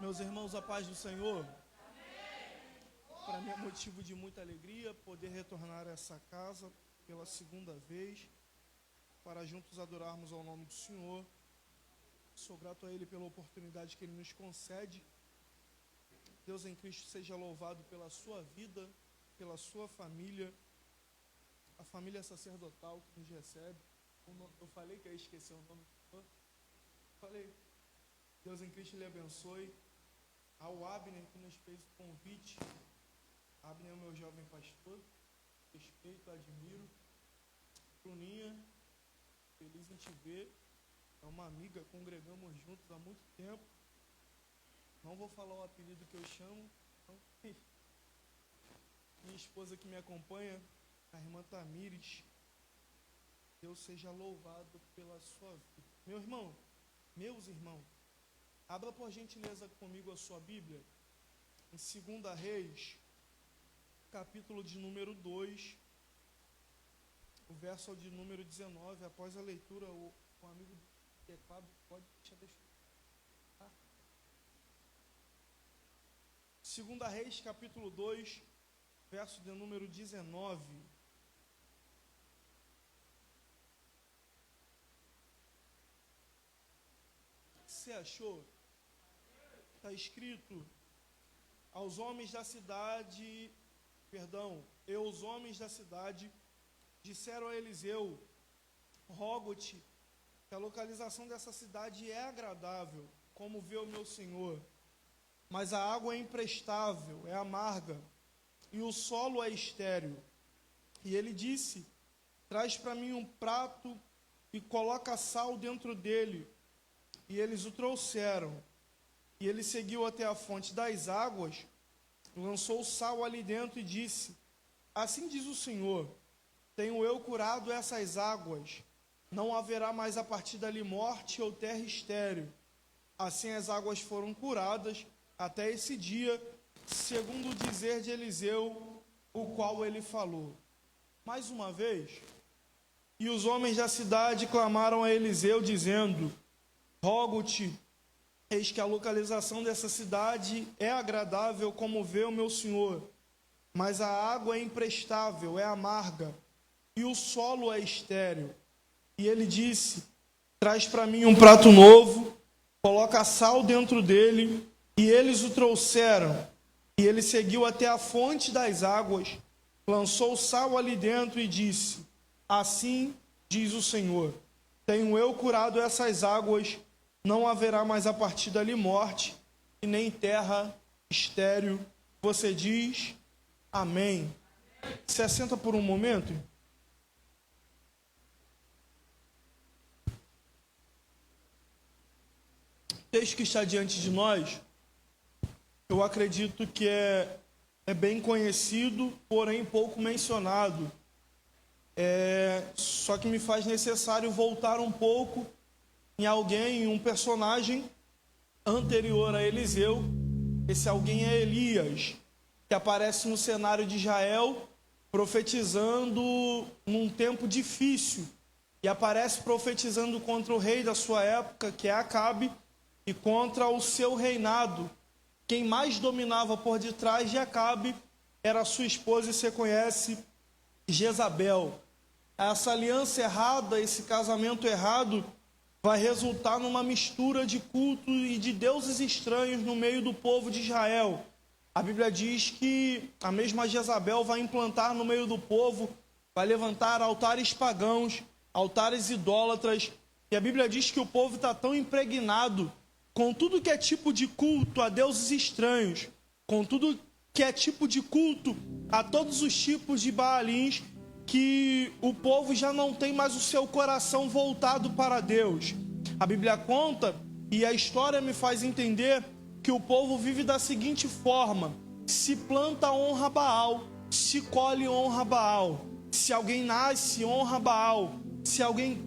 Meus irmãos, a paz do Senhor. Para mim é motivo de muita alegria poder retornar a essa casa pela segunda vez, para juntos adorarmos ao nome do Senhor. Sou grato a Ele pela oportunidade que Ele nos concede. Deus em Cristo seja louvado pela sua vida, pela sua família, a família sacerdotal que nos recebe. Eu falei que ia esquecer o nome do Senhor. Falei. Deus em Cristo lhe abençoe. Ao Abner que nos fez o convite. Abner é o meu jovem pastor. Respeito, admiro. Bruninha, feliz em te ver. É uma amiga, congregamos juntos há muito tempo. Não vou falar o apelido que eu chamo. Minha esposa que me acompanha, a irmã Tamires. Deus seja louvado pela sua vida. Meus irmãos, abra por gentileza comigo a sua Bíblia, em 2 Reis, capítulo de número 2, o verso de número 19. Após a leitura, o amigo do teclado pode deixar. 2 Reis, capítulo 2, verso de número 19. Você achou? Está escrito: os homens da cidade disseram a Eliseu: rogo-te que a localização dessa cidade é agradável, como vê o meu senhor, mas a água é imprestável, é amarga, e o solo é estéril. E ele disse: traz para mim um prato e coloca sal dentro dele. E eles o trouxeram. E ele seguiu até a fonte das águas, lançou o sal ali dentro e disse: assim diz o Senhor, tenho eu curado essas águas, não haverá mais a partir dali morte ou terra estéril. Assim as águas foram curadas até esse dia, segundo o dizer de Eliseu, o qual ele falou. Mais uma vez, e os homens da cidade clamaram a Eliseu, dizendo: rogo-te, eis que a localização dessa cidade é agradável, como vê o meu senhor, mas a água é imprestável, é amarga, e o solo é estéril. E ele disse: traz para mim um prato novo, coloca sal dentro dele. E eles o trouxeram. E ele seguiu até a fonte das águas, lançou o sal ali dentro e disse: assim diz o Senhor, tenho eu curado essas águas, não haverá mais a partir dali morte, e nem terra estéril. Você diz amém. Se assenta por um momento. O texto que está diante de nós, eu acredito que é bem conhecido, porém pouco mencionado. Só que me faz necessário voltar um pouco em um personagem anterior a Eliseu. Esse alguém é Elias, que aparece no cenário de Israel, profetizando num tempo difícil, e aparece profetizando contra o rei da sua época, que é Acabe, e contra o seu reinado. Quem mais dominava por detrás de Acabe era a sua esposa, e você conhece, Jezabel. Essa aliança errada, esse casamento errado, vai resultar numa mistura de culto e de deuses estranhos no meio do povo de Israel. A Bíblia diz que a mesma Jezabel vai implantar no meio do povo, vai levantar altares pagãos, altares idólatras, e a Bíblia diz que o povo está tão impregnado com tudo que é tipo de culto a deuses estranhos, com tudo que é tipo de culto a todos os tipos de Baalins, que o povo já não tem mais o seu coração voltado para Deus. A Bíblia conta, e a história me faz entender, que o povo vive da seguinte forma: se planta, honra Baal; se colhe, honra Baal. Se alguém nasce, honra Baal. Se alguém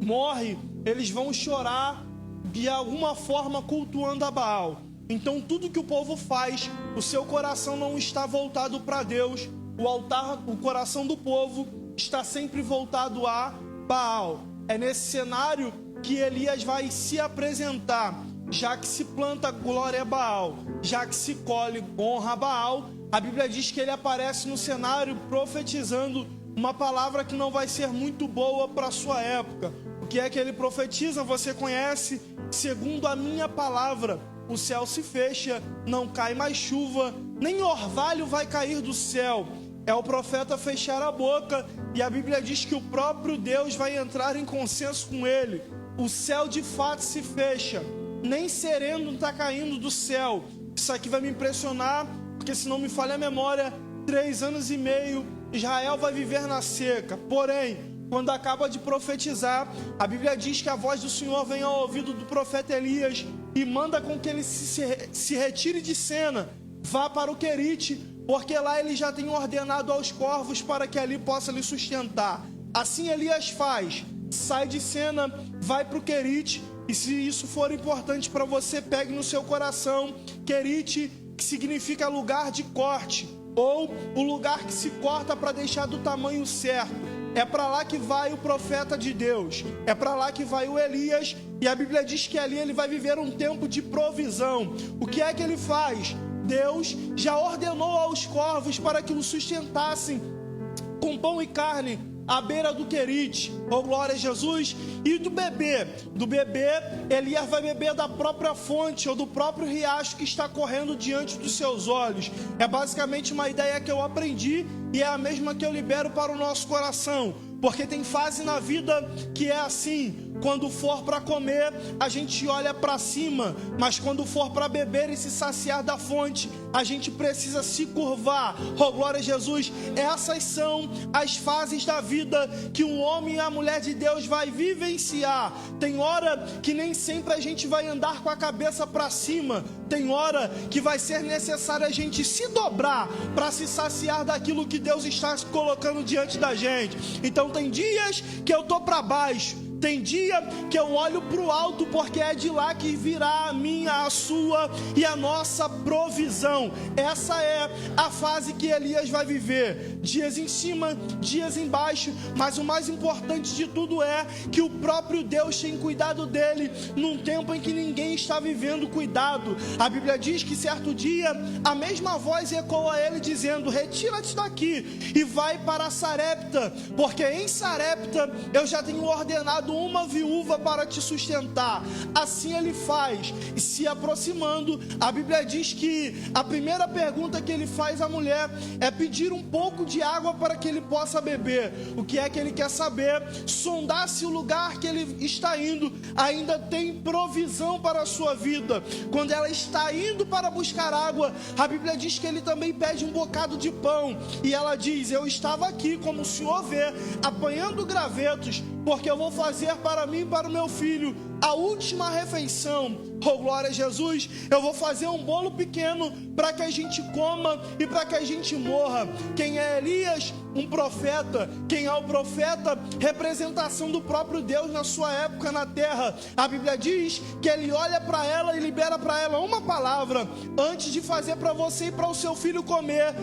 morre, eles vão chorar de alguma forma cultuando a Baal. Então tudo que o povo faz, o seu coração não está voltado para Deus. O coração do povo está sempre voltado a Baal. É nesse cenário que Elias vai se apresentar. já que se planta, glória a Baal, já que se colhe, honra a Baal, a Bíblia diz que ele aparece no cenário profetizando uma palavra que não vai ser muito boa para a sua época. O que é que ele profetiza? Você conhece? Segundo a minha palavra, o céu se fecha, não cai mais chuva, nem orvalho vai cair do céu. É o profeta fechar a boca, e a Bíblia diz que o próprio Deus vai entrar em consenso com ele. O céu de fato se fecha, nem sereno está caindo do céu. Isso aqui vai me impressionar, porque se não me falha a memória, 3 anos e meio, Israel vai viver na seca. Porém, quando acaba de profetizar, a Bíblia diz que a voz do Senhor vem ao ouvido do profeta Elias e manda com que ele se retire de cena, vá para o Querite, porque lá ele já tem ordenado aos corvos para que ali possa lhe sustentar. Assim Elias faz, sai de cena, vai para o Querite, e se isso for importante para você, pegue no seu coração, Querite, que significa lugar de corte, ou o lugar que se corta para deixar do tamanho certo. É para lá que vai o profeta de Deus, é para lá que vai o Elias, e a Bíblia diz que ali ele vai viver um tempo de provisão. O que é que ele faz? Deus já ordenou aos corvos para que o sustentassem com pão e carne à beira do Querite, oh glória a Jesus. E do bebê, Elias vai beber da própria fonte ou do próprio riacho que está correndo diante dos seus olhos. É basicamente uma ideia que eu aprendi e é a mesma que eu libero para o nosso coração, porque tem fase na vida que é assim. Quando for para comer, a gente olha para cima, mas quando for para beber e se saciar da fonte, a gente precisa se curvar. Oh glória a Jesus. Essas são as fases da vida que o homem e a mulher de Deus vai vivenciar. Tem hora que nem sempre a gente vai andar com a cabeça para cima, tem hora que vai ser necessário a gente se dobrar para se saciar daquilo que Deus está colocando diante da gente. Então tem dias que eu tô para baixo, tem dia que eu olho para o alto, porque é de lá que virá a minha, a sua e a nossa provisão. Essa é a fase que Elias vai viver. Dias em cima, dias embaixo, mas o mais importante de tudo é que o próprio Deus tem cuidado dele num tempo em que ninguém está vivendo cuidado. A Bíblia diz que certo dia a mesma voz ecoa a ele dizendo: retira-te daqui e vai para Sarepta, porque em Sarepta eu já tenho ordenado uma viúva para te sustentar. Assim ele faz, e se aproximando, a Bíblia diz que a primeira pergunta que ele faz à mulher é pedir um pouco de água para que ele possa beber. O que é que ele quer saber? Sondar se o lugar que ele está indo ainda tem provisão para a sua vida. Quando ela está indo para buscar água, a Bíblia diz que ele também pede um bocado de pão, e ela diz: eu estava aqui, como o senhor vê, apanhando gravetos, porque eu vou fazer para mim e para o meu filho a última refeição. Oh glória a Jesus. Eu vou fazer um bolo pequeno para que a gente coma e para que a gente morra. Quem é Elias? Um profeta. Quem é o profeta? Representação do próprio Deus na sua época na terra. A Bíblia diz que ele olha para ela e libera para ela uma palavra: antes de fazer para você e para o seu filho comer,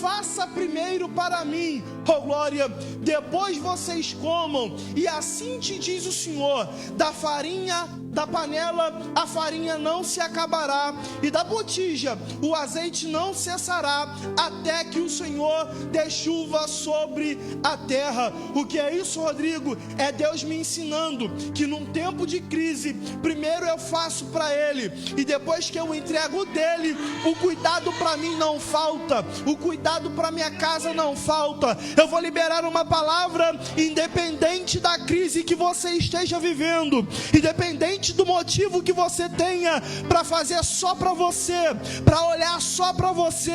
faça primeiro para mim. Oh glória. Depois vocês comam, e assim te diz o Senhor: da farinha da panela a farinha não se acabará, e da botija o azeite não cessará, até que o Senhor dê chuva sobre a terra. O que é isso, Rodrigo? É Deus me ensinando que num tempo de crise, primeiro eu faço para Ele, e depois que eu entrego dele, o cuidado para mim não falta, o cuidado para minha casa não falta. Eu vou liberar uma palavra, independente da crise que você esteja vivendo, independente do motivo que você tenha para fazer só para você, para olhar só para você.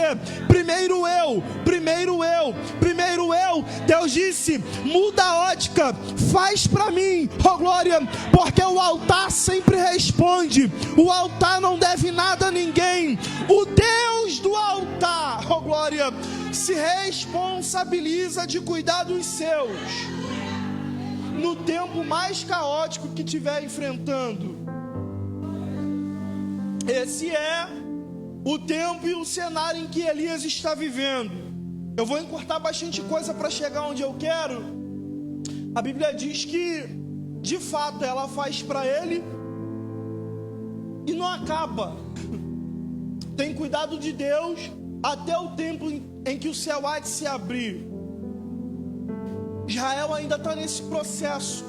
Primeiro eu. Deus disse: muda a ótica, faz para mim, oh glória, porque o altar sempre responde. O altar não deve nada a ninguém. O Deus do altar, oh glória, se responsabiliza de cuidar dos seus no tempo mais caótico que estiver enfrentando. Esse é o tempo e o cenário em que Elias está vivendo. Eu vou encurtar bastante coisa para chegar onde eu quero. A Bíblia diz que, de fato, ela faz para ele, e não acaba. Tem cuidado de Deus até o tempo em que o céu há de se abrir. Israel ainda está nesse processo,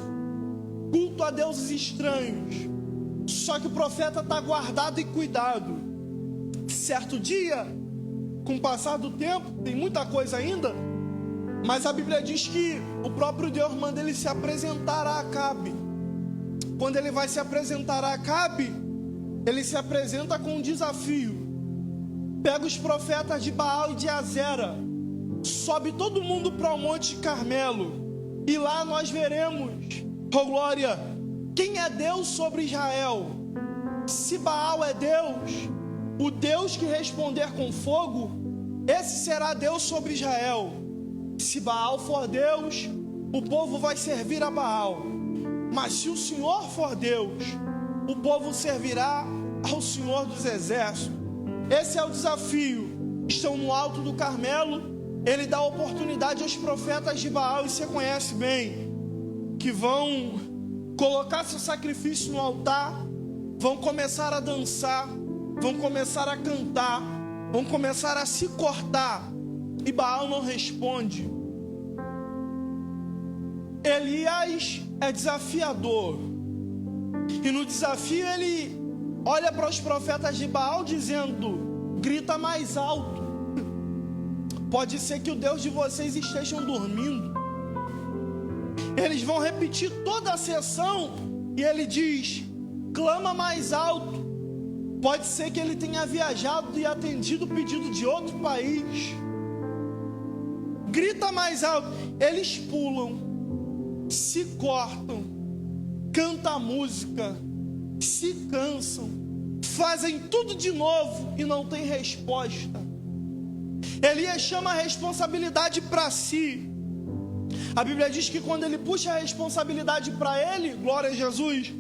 culto a deuses estranhos. Só que o profeta está guardado e cuidado. Certo dia, com o passar do tempo, tem muita coisa ainda, mas a Bíblia diz que o próprio Deus manda ele se apresentar a Acabe. Quando ele vai se apresentar a Acabe, ele se apresenta com um desafio. Pega os profetas de Baal e de Azera, sobe todo mundo para o Monte Carmelo, e lá nós veremos, oh glória, quem é Deus sobre Israel. Se Baal é Deus, o Deus que responder com fogo, esse será Deus sobre Israel. Se Baal for Deus, o povo vai servir a Baal. Mas se o Senhor for Deus, o povo servirá ao Senhor dos Exércitos. Esse é o desafio. Estão no alto do Carmelo. Ele dá oportunidade aos profetas de Baal, e você conhece bem, que vão colocar seu sacrifício no altar, vão começar a dançar, vão começar a cantar, vão começar a se cortar, e Baal não responde. Elias é desafiador, e no desafio ele olha para os profetas de Baal dizendo: grita mais alto. Pode ser que o Deus de vocês estejam dormindo. Eles vão repetir toda a sessão e ele diz: clama mais alto. Pode ser que ele tenha viajado e atendido o pedido de outro país. Grita mais alto. Eles pulam, se cortam, cantam a música, se cansam, fazem tudo de novo e não tem resposta. Elias chama a responsabilidade para si. A Bíblia diz que quando ele puxa a responsabilidade para ele, glória a Jesus,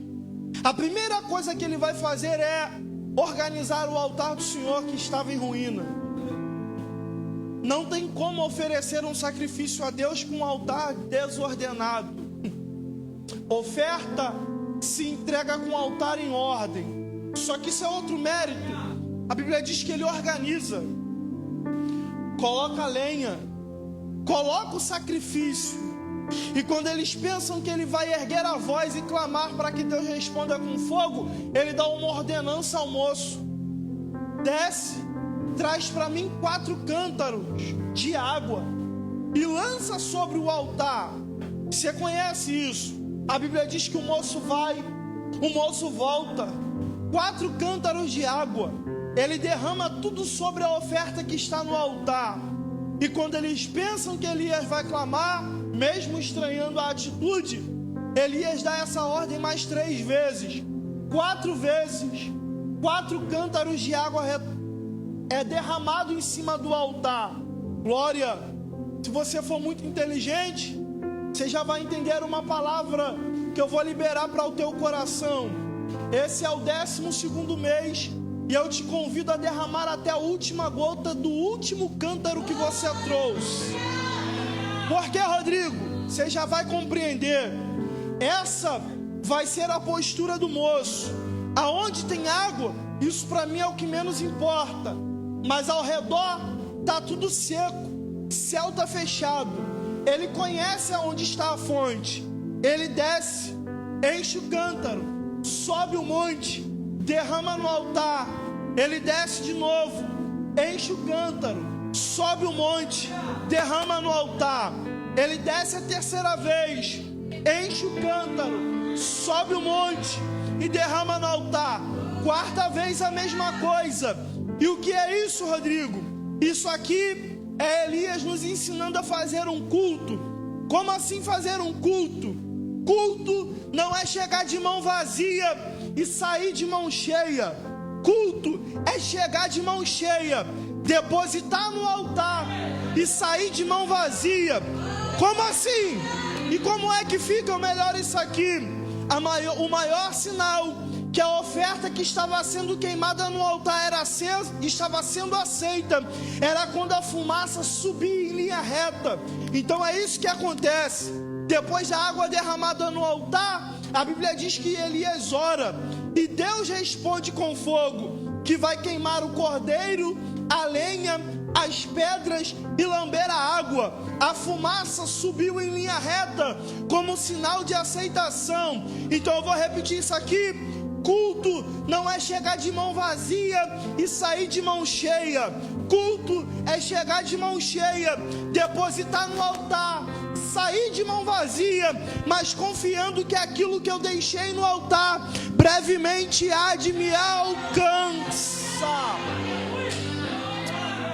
a primeira coisa que ele vai fazer é organizar o altar do Senhor que estava em ruína. Não tem como oferecer um sacrifício a Deus com um altar desordenado. Oferta se entrega com o altar em ordem. Só que isso é outro mérito. A Bíblia diz que ele organiza, coloca a lenha, coloca o sacrifício, e quando eles pensam que ele vai erguer a voz e clamar para que Deus responda com fogo, ele dá uma ordenança ao moço: desce, traz para mim 4 cântaros de água e lança sobre o altar. Você conhece isso? A Bíblia diz que o moço vai, o moço volta, 4 cântaros de água, ele derrama tudo sobre a oferta que está no altar. E quando eles pensam que Elias vai clamar, mesmo estranhando a atitude, Elias dá essa ordem mais 3 vezes. 4 vezes, 4 cântaros de água é derramado em cima do altar. Glória! Se você for muito inteligente, você já vai entender uma palavra que eu vou liberar para o teu coração. Esse é o 12º mês, e eu te convido a derramar até a última gota do último cântaro que você trouxe. Por que, Rodrigo? Você já vai compreender. Essa vai ser a postura do moço. Aonde tem água, isso para mim é o que menos importa. Mas ao redor está tudo seco, céu está fechado. Ele conhece aonde está a fonte. Ele desce, enche o cântaro, sobe o monte, derrama no altar. Ele desce de novo, enche o cântaro, sobe o monte, derrama no altar. Ele desce a 3ª vez, enche o cântaro, sobe o monte e derrama no altar. 4ª vez a mesma coisa. E o que é isso, Rodrigo? Isso aqui é Elias nos ensinando a fazer um culto. Como assim fazer um culto? Culto não é chegar de mão vazia e sair de mão cheia. Culto é chegar de mão cheia, depositar no altar e sair de mão vazia. Como assim? E como é que fica o melhor isso aqui? O maior sinal que a oferta que estava sendo queimada no altar era acesa, estava sendo aceita, era quando a fumaça subia em linha reta. Então é isso que acontece. Depois da água derramada no altar, a Bíblia diz que Elias ora. E Deus responde com fogo, que vai queimar o cordeiro, a lenha, as pedras e lamber a água. A fumaça subiu em linha reta, como sinal de aceitação. Então eu vou repetir isso aqui. Culto não é chegar de mão vazia e sair de mão cheia. Culto é chegar de mão cheia, depositar no altar, sair de mão vazia, mas confiando que aquilo que eu deixei no altar brevemente há de me alcançar.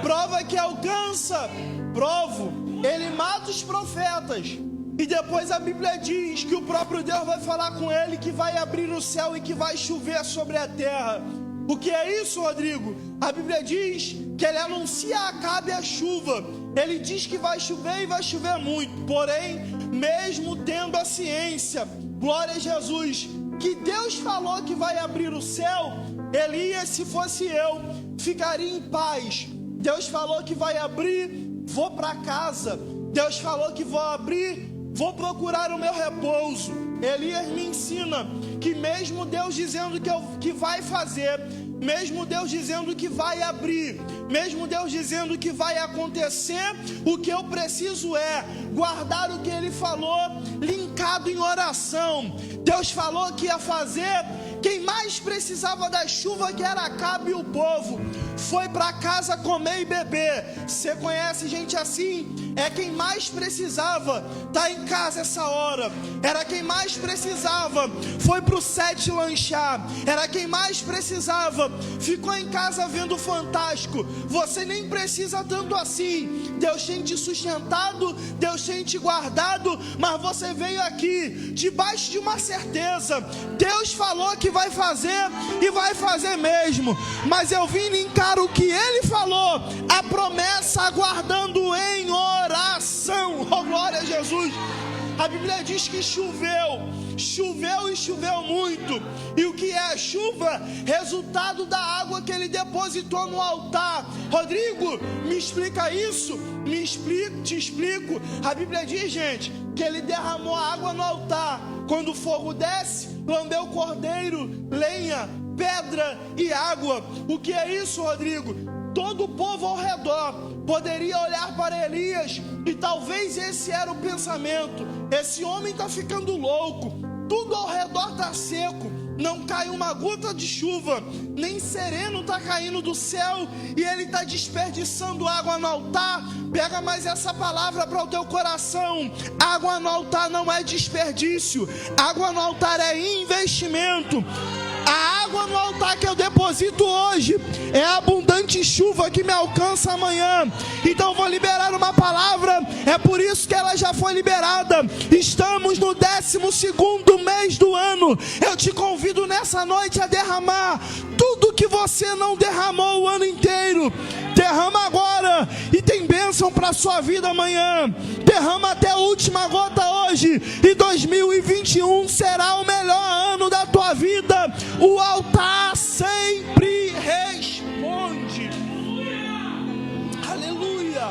Prova que alcança, provo. Ele mata os profetas. E depois a Bíblia diz que o próprio Deus vai falar com ele, que vai abrir o céu e que vai chover sobre a terra. O que é isso, Rodrigo? A Bíblia diz que ele anuncia a Acabe a chuva. Ele diz que vai chover e vai chover muito. Porém, mesmo tendo a ciência, glória a Jesus, que Deus falou que vai abrir o céu, Elias, se fosse eu, ficaria em paz. Deus falou que vai abrir, vou para casa. Deus falou que vou abrir, vou procurar o meu repouso. Elias me ensina que mesmo Deus dizendo que vai fazer, mesmo Deus dizendo que vai abrir, mesmo Deus dizendo que vai acontecer, o que eu preciso é guardar o que Ele falou, linkado em oração. Deus falou que ia fazer. Quem mais precisava da chuva, que era Acabe, e o povo foi para casa comer e beber. Você conhece gente assim? É quem mais precisava tá em casa essa hora. Era quem mais precisava, foi pro set lanchar. Era quem mais precisava, ficou em casa vendo Fantástico. Você nem precisa tanto assim. Deus tem te sustentado, Deus tem te guardado, mas você veio aqui debaixo de uma certeza. Deus falou que vai fazer e vai fazer mesmo. Mas eu vim linkar o que Ele falou, a promessa, aguardando em oração. Oh, glória a Jesus. A Bíblia diz que choveu e choveu muito. E o que é a chuva? Resultado da água que Ele depositou no altar. Rodrigo, me explica isso? Te explico. A Bíblia diz, gente, que Ele derramou a água no altar. Quando o fogo desce, lambeu o cordeiro, lenha, pedra e água. O que é isso, Rodrigo? Todo o povo ao redor poderia olhar para Elias e talvez esse era o pensamento: esse homem está ficando louco, tudo ao redor está seco, não cai uma gota de chuva, nem sereno está caindo do céu, e ele está desperdiçando água no altar. Pega mais essa palavra para o teu coração: água no altar não é desperdício, água no altar é investimento. A água no altar que eu deposito hoje é a abundante chuva que me alcança amanhã. Então vou liberar uma palavra, é por isso que ela já foi liberada. Estamos no 12º mês do ano. Eu te convido nessa noite a derramar tudo que você não derramou o ano inteiro. Derrama agora e tem bênção para a sua vida amanhã. Derrama até a última gota hoje, e 2021 será o melhor ano da tua vida. O altar sempre responde. Aleluia.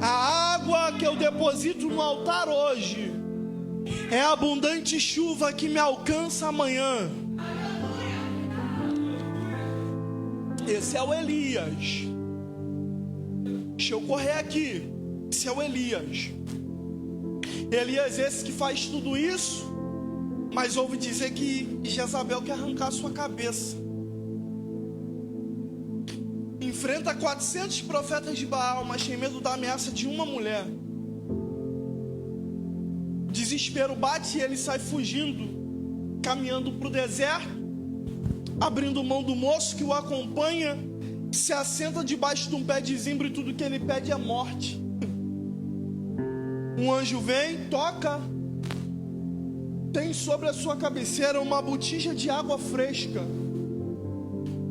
A água que eu deposito no altar hoje é a abundante chuva que me alcança amanhã. Esse é o Elias. Deixa eu correr aqui. Esse é o Elias. Elias esse que faz tudo isso, mas ouve dizer que Jezabel quer arrancar sua cabeça. Enfrenta 400 profetas de Baal, mas tem medo da ameaça de uma mulher. O desespero bate e ele sai fugindo, caminhando para o deserto, abrindo mão do moço que o acompanha, se assenta debaixo de um pé de zimbro, e tudo que ele pede é morte. Um anjo vem, toca, tem sobre a sua cabeceira uma botija de água fresca,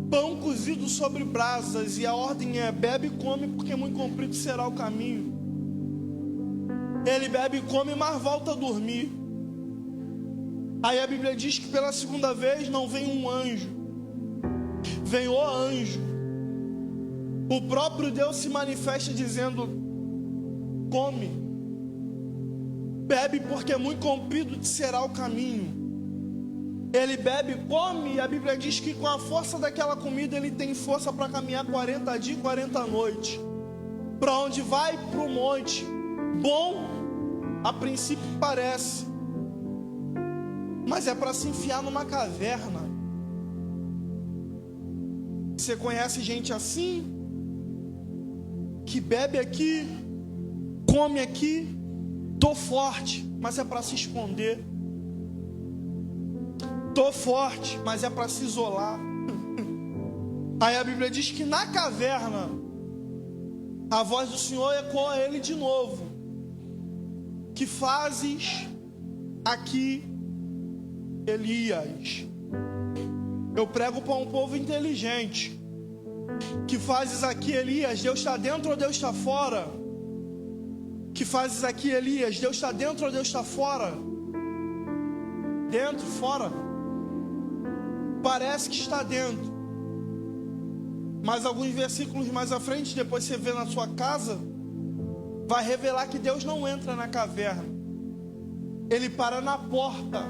pão cozido sobre brasas, e a ordem é: bebe e come, porque muito comprido será o caminho. Ele bebe e come, mas volta a dormir. Aí a Bíblia diz que pela segunda vez não vem um anjo, vem o anjo. O próprio Deus se manifesta dizendo: come, bebe, porque muito comprido te será o caminho. Ele bebe, come, e a Bíblia diz que com a força daquela comida ele tem força para caminhar 40 dias e 40 noites. Para onde vai? Para o monte. Bom, a princípio parece, mas é para se enfiar numa caverna. Você conhece gente assim? Que bebe aqui, come aqui, tô forte, mas é para se esconder. Tô forte, mas é para se isolar. Aí a Bíblia diz que na caverna a voz do Senhor ecoa a ele de novo: que fazes aqui, Elias? Eu prego para um povo inteligente. Que fazes aqui, Elias? Deus está dentro ou Deus está fora? Que fazes aqui, Elias? Deus está dentro ou Deus está fora? Dentro, fora. Parece que está dentro, mas alguns versículos mais à frente, depois você vê na sua casa, vai revelar que Deus não entra na caverna. Ele para na porta,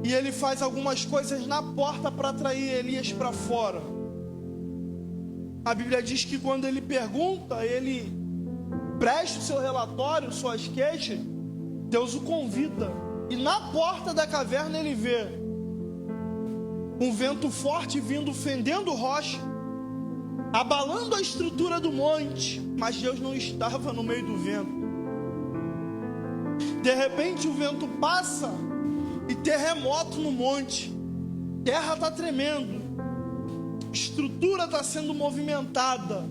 e ele faz algumas coisas na porta para atrair Elias para fora. A Bíblia diz que quando ele pergunta, ele presta o seu relatório, suas queixas, Deus o convida, e na porta da caverna ele vê um vento forte vindo, fendendo rocha, abalando a estrutura do monte, mas Deus não estava no meio do vento. De repente o vento passa e terremoto no monte, terra está tremendo, estrutura está sendo movimentada.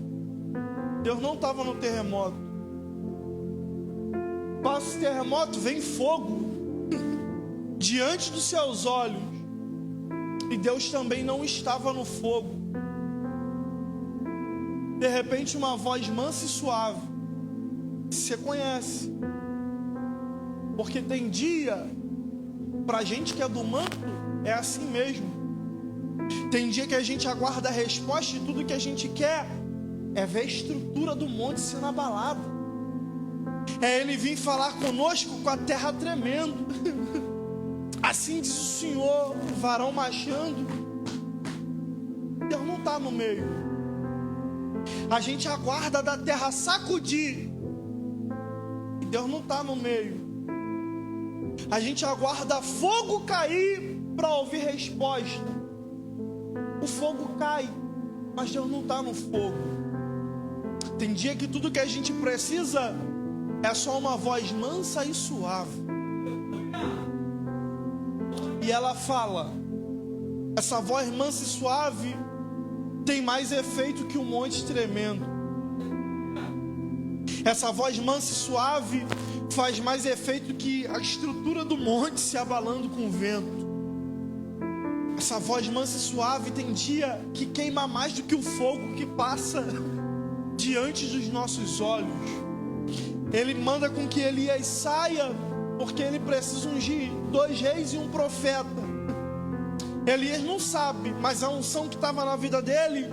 Deus não estava no terremoto. Passa o terremoto, vem fogo diante dos seus olhos, e Deus também não estava no fogo. De repente uma voz mansa e suave, você conhece, porque tem dia, pra gente que é do manto, é assim mesmo. Tem dia que a gente aguarda a resposta, e tudo que a gente quer é ver a estrutura do monte sendo abalada, é Ele vir falar conosco com a terra tremendo. Assim diz o Senhor, o varão marchando. Deus não está no meio. A gente aguarda da terra sacudir, e Deus não está no meio. A gente aguarda fogo cair para ouvir resposta. O fogo cai, mas Deus não está no fogo. Tem dia que tudo que a gente precisa é só uma voz mansa e suave. E ela fala, essa voz mansa e suave tem mais efeito que um monte tremendo. Essa voz mansa e suave faz mais efeito que a estrutura do monte se abalando com o vento. Essa voz mansa e suave tem dia que queima mais do que o fogo que passa diante dos nossos olhos. Ele manda com que Elias saia, porque ele precisa ungir 2 reis e um profeta. Elias não sabe, mas a unção que estava na vida dele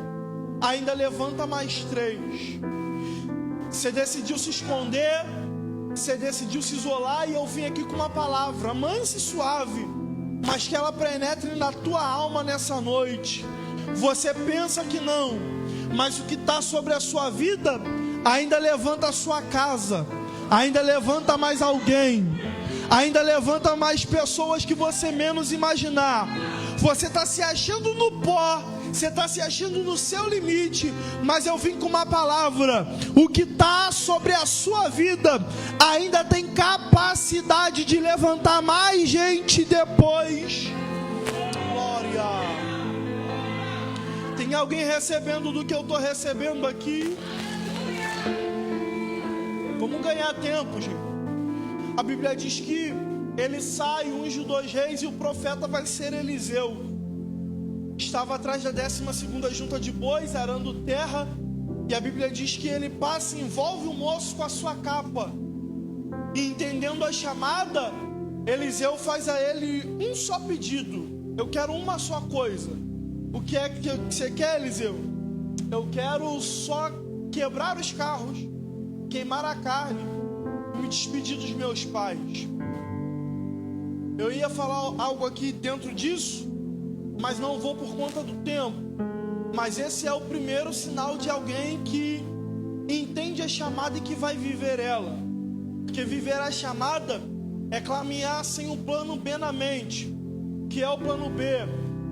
ainda levanta mais 3. Você decidiu se esconder, você decidiu se isolar, e eu vim aqui com uma palavra mansa e suave, mas que ela penetre na tua alma nessa noite. Você pensa que não, mas o que está sobre a sua vida ainda levanta a sua casa, ainda levanta mais alguém, ainda levanta mais pessoas que você menos imaginar. Você está se achando no pó, você está se achando no seu limite, mas eu vim com uma palavra: o que está sobre a sua vida ainda tem capacidade de levantar mais gente depois. Glória. Tem alguém recebendo do que eu estou recebendo aqui? Vamos ganhar tempo, gente. A Bíblia diz que ele sai, unge 2 reis, e o profeta vai ser Eliseu. Estava atrás da 12ª junta de bois, arando terra, e a Bíblia diz que ele passa e envolve o moço com a sua capa. E entendendo a chamada, Eliseu faz a ele um só pedido: eu quero uma só coisa. O que é que você quer, Eliseu? Eu quero só quebrar os carros, queimar a carne, me despedir dos meus pais. Eu ia falar algo aqui dentro disso, mas não vou por conta do tempo. Mas esse é o primeiro sinal de alguém que entende a chamada e que vai viver ela. Porque viver a chamada é caminhar sem o plano B na mente. Que é o plano B?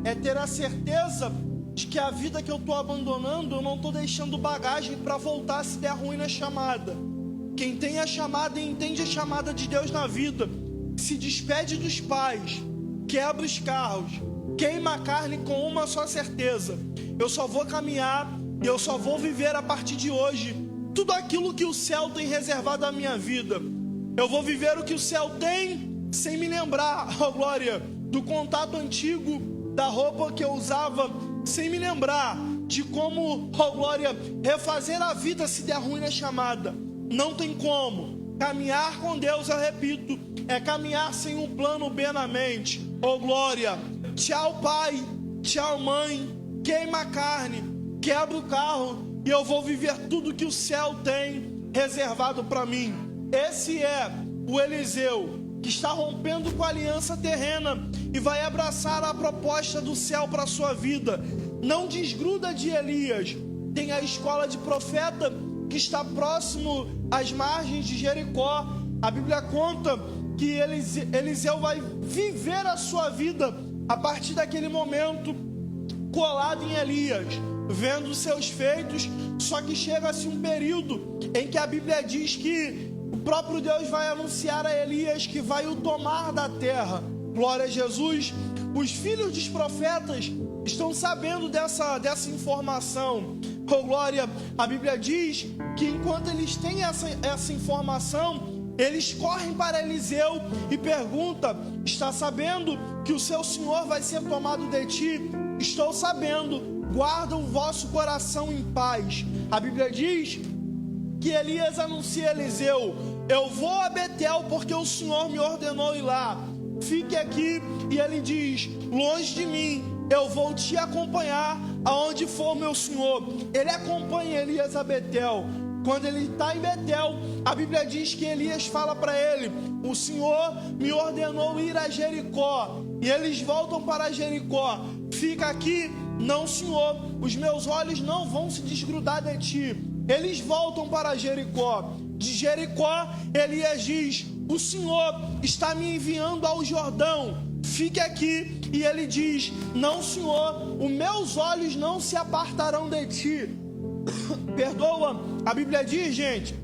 É ter a certeza de que a vida que eu estou abandonando, eu não estou deixando bagagem para voltar se der ruim na chamada. Quem tem a chamada e entende a chamada de Deus na vida, se despede dos pais, quebra os carros, queima a carne com uma só certeza: eu só vou caminhar e eu só vou viver a partir de hoje tudo aquilo que o céu tem reservado à minha vida. Eu vou viver o que o céu tem sem me lembrar, ó glória, do contato antigo, da roupa que eu usava, sem me lembrar de como, ó glória, refazer a vida se der ruim na chamada. Não tem como. Caminhar com Deus, eu repito, é caminhar sem um plano B na mente. Ó glória, tchau pai, tchau mãe, queima a carne, quebra o carro e eu vou viver tudo que o céu tem reservado para mim. Esse é o Eliseu, que está rompendo com a aliança terrena e vai abraçar a proposta do céu para a sua vida. Não desgruda de Elias. Tem a escola de profeta que está próximo às margens de Jericó. A Bíblia conta que Eliseu vai viver a sua vida a partir daquele momento, colado em Elias, vendo seus feitos. Só que chega-se um período em que a Bíblia diz que o próprio Deus vai anunciar a Elias que vai o tomar da terra. Glória a Jesus. Os filhos dos profetas estão sabendo dessa informação. Oh glória, a Bíblia diz que enquanto eles têm essa informação, eles correm para Eliseu e perguntam: está sabendo que o seu senhor vai ser tomado de ti? Estou sabendo, guarda o vosso coração em paz. A Bíblia diz que Elias anuncia a Eliseu: eu vou a Betel porque o Senhor me ordenou ir lá, fique aqui. E ele diz: longe de mim, eu vou te acompanhar aonde for meu Senhor. Ele acompanha Elias a Betel. Quando ele está em Betel, a Bíblia diz que Elias fala para ele: o Senhor me ordenou ir a Jericó. E eles voltam para Jericó: fica aqui. Não, Senhor, os meus olhos não vão se desgrudar de ti. Eles voltam para Jericó. De Jericó, Elias diz: o Senhor está me enviando ao Jordão, fique aqui. E ele diz: não, Senhor, os meus olhos não se apartarão de ti. Perdoa. A Bíblia diz, gente,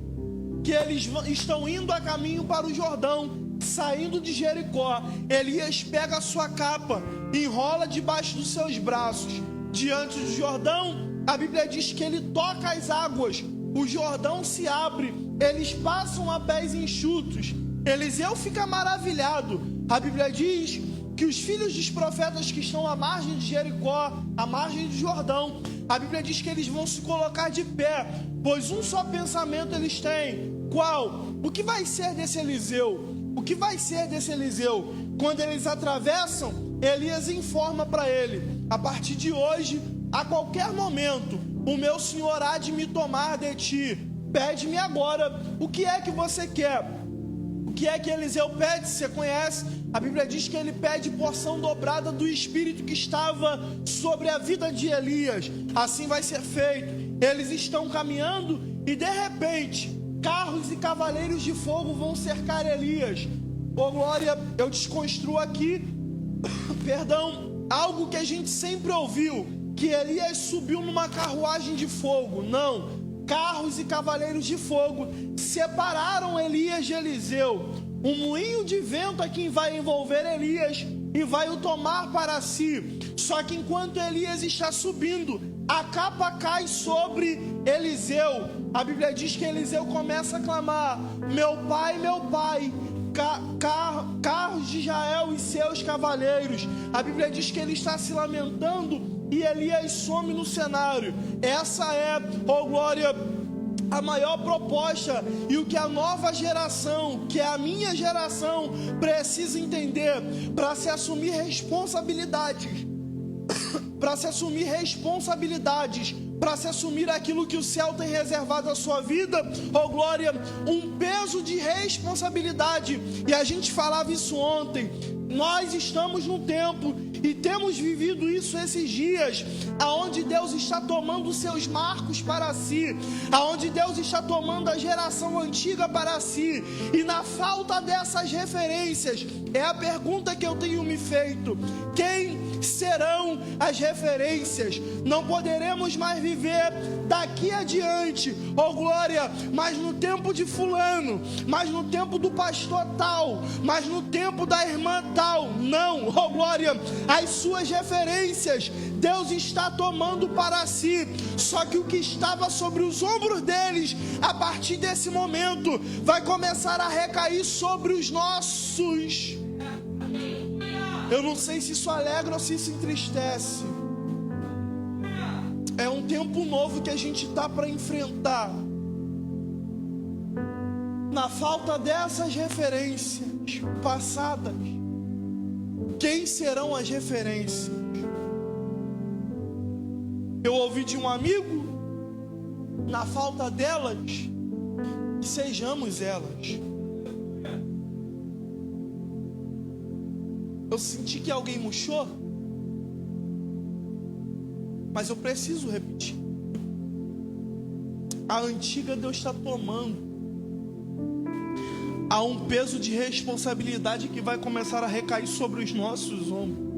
que eles estão indo a caminho para o Jordão, saindo de Jericó. Elias pega a sua capa, enrola debaixo dos seus braços. Diante do Jordão, a Bíblia diz que ele toca as águas, o Jordão se abre, eles passam a pés enxutos. Eliseu fica maravilhado. A Bíblia diz que os filhos dos profetas que estão à margem de Jericó, à margem do Jordão, a Bíblia diz que eles vão se colocar de pé, pois um só pensamento eles têm. Qual? O que vai ser desse Eliseu? O que vai ser desse Eliseu? Quando eles atravessam, Elias informa para ele: a partir de hoje, a qualquer momento, o meu Senhor há de me tomar de ti. Pede-me agora o que é que você quer. O que é que Eliseu pede? Você conhece? A Bíblia diz que ele pede porção dobrada do Espírito que estava sobre a vida de Elias. Assim vai ser feito. Eles estão caminhando e de repente carros e cavaleiros de fogo vão cercar Elias. Oh glória, eu desconstruo aqui perdão, algo que a gente sempre ouviu, que Elias subiu numa carruagem de fogo. Não, carros e cavaleiros de fogo separaram Elias de Eliseu. Um moinho de vento é quem vai envolver Elias e vai o tomar para si. Só que enquanto Elias está subindo, a capa cai sobre Eliseu. A Bíblia diz que Eliseu começa a clamar: meu pai, carros de Israel e seus cavaleiros. A Bíblia diz que ele está se lamentando e Elias some no cenário. Essa é, oh glória, a maior proposta e o que a nova geração, que é a minha geração, precisa entender para se assumir responsabilidades. para se assumir responsabilidades, para se assumir aquilo que o céu tem reservado à sua vida, oh glória, um peso de responsabilidade. E a gente falava isso ontem. Nós estamos num tempo e temos vivido isso esses dias, aonde Deus está tomando seus marcos para si, aonde Deus está tomando a geração antiga para si, e na falta dessas referências, é a pergunta que eu tenho me feito: quem serão as referências? Não poderemos mais viver daqui adiante, oh glória, mas no tempo de fulano, mas no tempo do pastor tal, mas no tempo da irmã tal. Não, oh glória, as suas referências Deus está tomando para si. Só que o que estava sobre os ombros deles, a partir desse momento, vai começar a recair sobre os nossos. Eu não sei se isso alegra ou se isso entristece. É um tempo novo que a gente está para enfrentar. Na falta dessas referências passadas, quem serão as referências? Eu ouvi de um amigo, na falta delas, que sejamos elas. Eu senti que alguém murchou, mas eu preciso repetir. A antiga Deus está tomando. Há um peso de responsabilidade que vai começar a recair sobre os nossos ombros.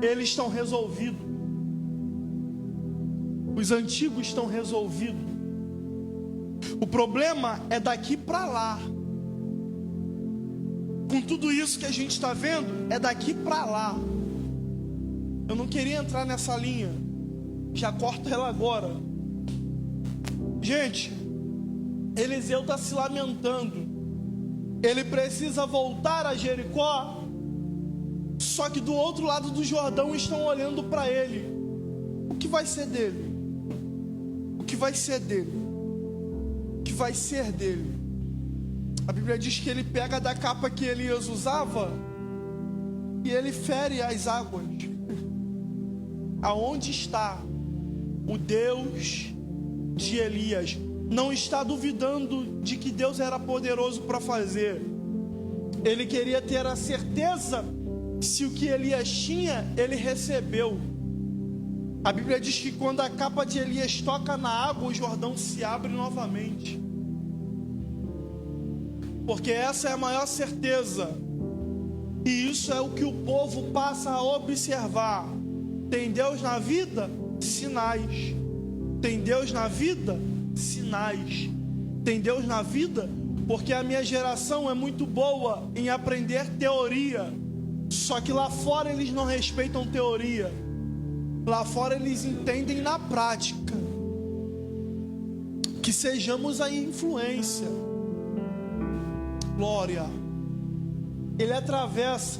Eles estão resolvidos. Os antigos estão resolvidos. O problema é daqui para lá. Com tudo isso que a gente está vendo, é daqui para lá. Eu não queria entrar nessa linha, já corto ela agora. Gente, Eliseu está se lamentando. Ele precisa voltar a Jericó. Só que do outro lado do Jordão estão olhando para ele. O que vai ser dele? O que vai ser dele? O que vai ser dele? A Bíblia diz que ele pega da capa que Elias usava e ele fere as águas. Aonde está o Deus de Elias? Não está duvidando de que Deus era poderoso para fazer. Ele queria ter a certeza se o que Elias tinha, ele recebeu. A Bíblia diz que quando a capa de Elias toca na água, o Jordão se abre novamente. Porque essa é a maior certeza. E isso é o que o povo passa a observar. Tem Deus na vida? Sinais. Tem Deus na vida? Sinais. Tem Deus na vida? Porque a minha geração é muito boa em aprender teoria. Só que lá fora eles não respeitam teoria. Lá fora eles entendem na prática. Que sejamos a influência. Glória. Ele atravessa.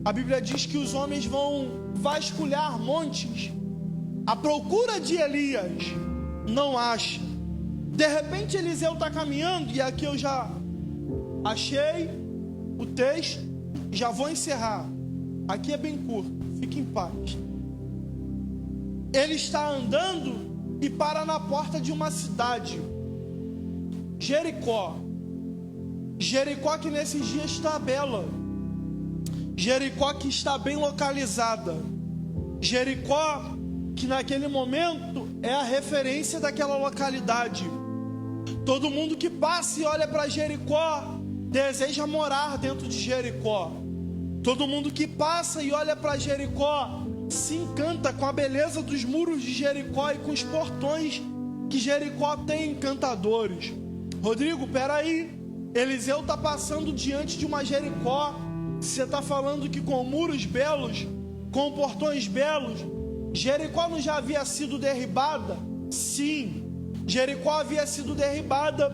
A Bíblia diz que os homens vão vasculhar montes à procura de Elias. Não acha. De repente Eliseu está caminhando. E aqui eu já achei o texto. Já vou encerrar. Aqui é bem curto. Fique em paz. Ele está andando e para na porta de uma cidade. Jericó. Jericó que nesses dias está bela. Jericó que está bem localizada. Jericó que naquele momento é a referência daquela localidade. Todo mundo que passa e olha para Jericó deseja morar dentro de Jericó. Todo mundo que passa e olha para Jericó se encanta com a beleza dos muros de Jericó e com os portões que Jericó tem encantadores. Rodrigo, peraí. Eliseu está passando diante de uma Jericó. Você está falando que com muros belos, com portões belos, Jericó não já havia sido derribada? Sim, Jericó havia sido derribada,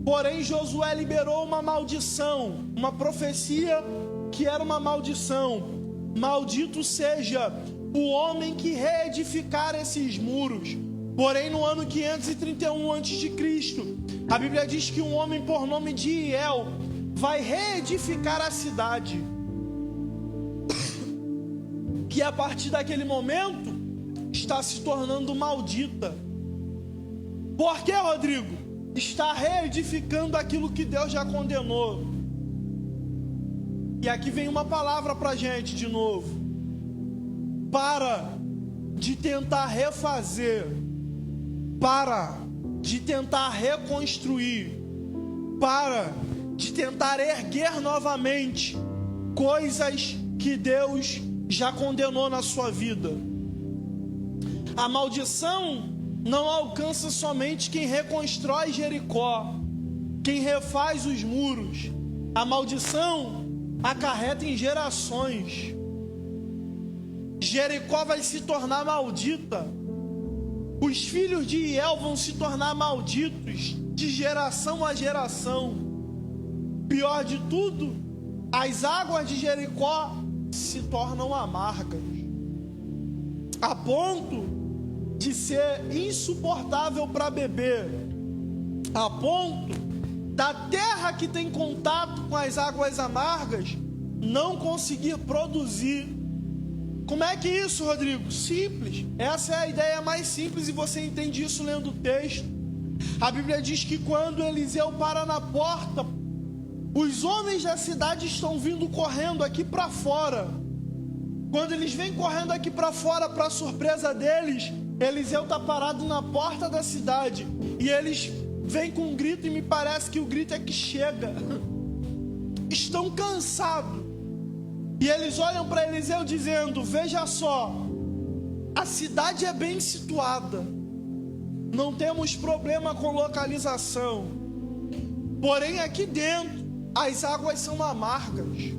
porém Josué liberou uma maldição, uma profecia que era uma maldição. Maldito seja o homem que reedificar esses muros. Porém, no ano 531 a.C., a Bíblia diz que um homem por nome de Iel vai reedificar a cidade. que a partir daquele momento está se tornando maldita. Por quê, Rodrigo? Está reedificando aquilo que Deus já condenou. E aqui vem uma palavra para a gente de novo. Para de tentar refazer, para de tentar reconstruir, para de tentar erguer novamente coisas que Deus já condenou na sua vida. A maldição não alcança somente quem reconstrói Jericó, quem refaz os muros. A maldição acarreta em gerações. Jericó vai se tornar maldita. Os filhos de Iel vão se tornar malditos de geração a geração. Pior de tudo, as águas de Jericó se tornam amargas, a ponto de ser insuportável para beber, a ponto da terra que tem contato com as águas amargas não conseguir produzir. Como é que é isso, Rodrigo? Simples. Essa é a ideia mais simples e você entende isso lendo o texto. A Bíblia diz que quando Eliseu para na porta, os homens da cidade estão vindo correndo aqui para fora. Quando eles vêm correndo aqui para fora, para surpresa deles, Eliseu está parado na porta da cidade. E eles vêm com um grito, e me parece que o grito é que chega. Estão cansados. E eles olham para Eliseu dizendo: veja só, a cidade é bem situada, não temos problema com localização, porém aqui dentro as águas são amargas,